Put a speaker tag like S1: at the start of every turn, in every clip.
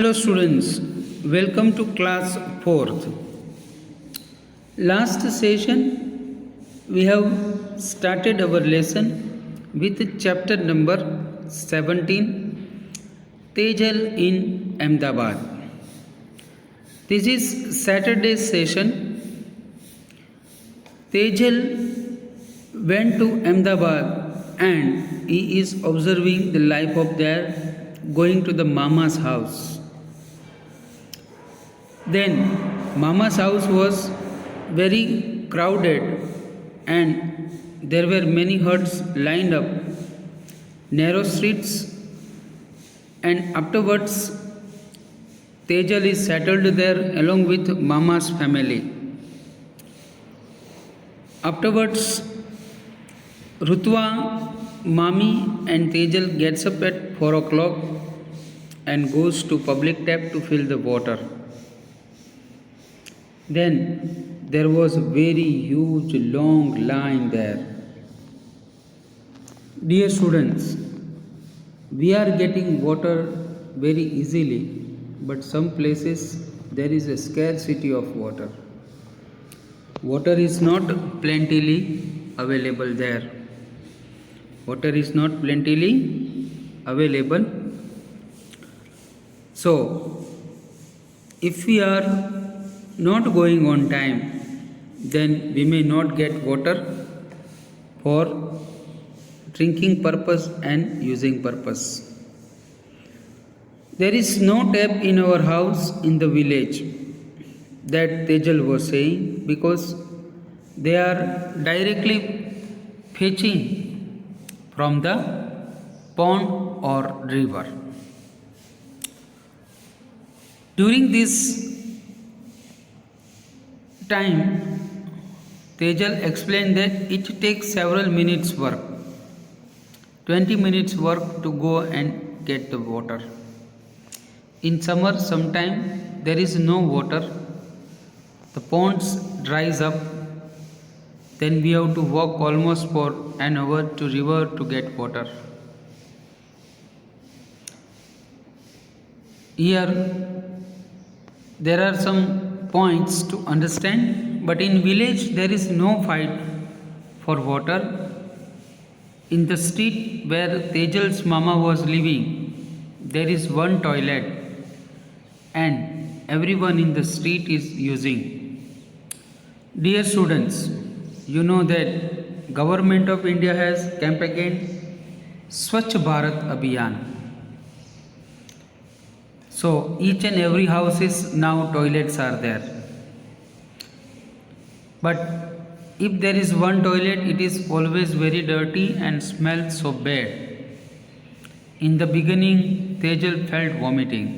S1: Hello students, welcome to class 4th. Last session we have started our lesson with chapter number 17, Tejal in Ahmedabad. This is Saturday's session. Tejal went to Ahmedabad and he is observing the life of their going to the Mama's house. Then Mama's house was very crowded and there were many huts lined up, narrow streets, and afterwards Tejal is settled there along with Mama's family. Afterwards, Rutwa, Mami and Tejal gets up at 4 o'clock and goes to public tap to fill the water. Then there was a very huge long line there. Dear students, we are getting water very easily, but some places there is a scarcity of water. Water is not plentifully available there. Water is not plentifully available. So, if we are not going on time, then we may not get water for drinking purpose and using purpose. There is no tap in our house in the village, that Tejal was saying, because they are directly fetching from the pond or river. During this time, Tejal explained that it takes several minutes work, 20 minutes work to go and get the water. In summer, sometime there is no water, the ponds dries up, then we have to walk almost for an hour to river to get water. Here there are some points to understand, but in village there is no fight for water. In the street where Tejal's mama was living, there is one toilet and everyone in the street is using. Dear students, you know that Government of India has campaigned Swachh Bharat Abhiyan. So each and every house is now toilets are there. But if there is one toilet, it is always very dirty and smells so bad. In the beginning, Tejal felt vomiting.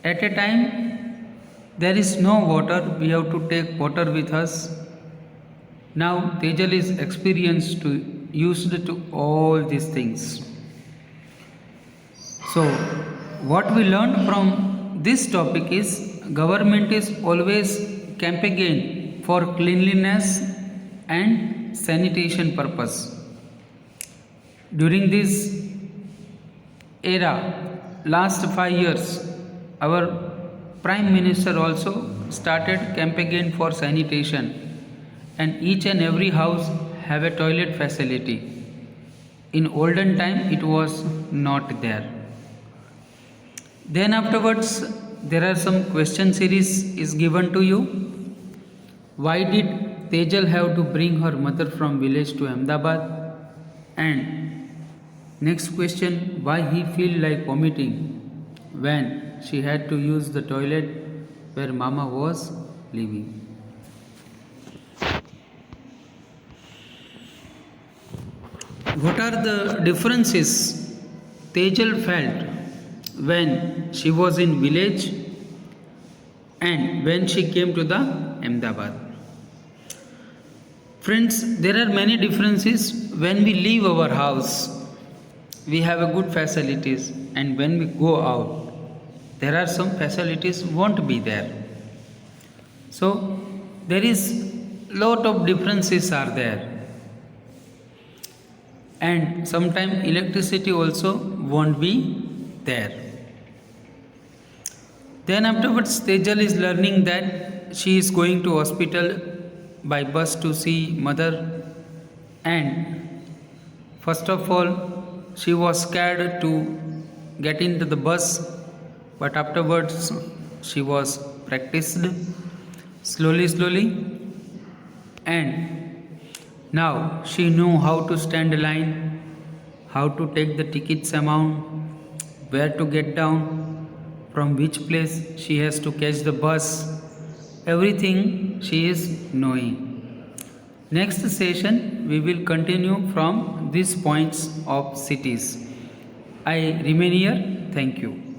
S1: At a time, there is no water, we have to take water with us. Now Tejal is used to all these things. So what we learned from this topic is government is always campaigning for cleanliness and sanitation purpose. During this era, last 5 years, our Prime Minister also started campaigning for sanitation, and each and every house have a toilet facility. In olden time, it was not there. Then afterwards, there are some question series is given to you. Why did Tejal have to bring her mother from village to Ahmedabad? And next question, why he feel like vomiting when she had to use the toilet where mama was living? What are the differences Tejal felt when she was in village and when she came to the Ahmedabad? Friends, there are many differences. When we leave our house, we have a good facilities, and when we go out, there are some facilities won't be there. So there is lot of differences are there. And sometimes electricity also won't be there. Then afterwards, Tejal is learning that she is going to hospital by bus to see mother, and first of all, she was scared to get into the bus, but afterwards she was practiced slowly, and now she knew how to stand a line, how to take the tickets amount, where to get down, from which place she has to catch the bus. Everything she is knowing. Next session we will continue from these points of cities. I remain here. Thank you.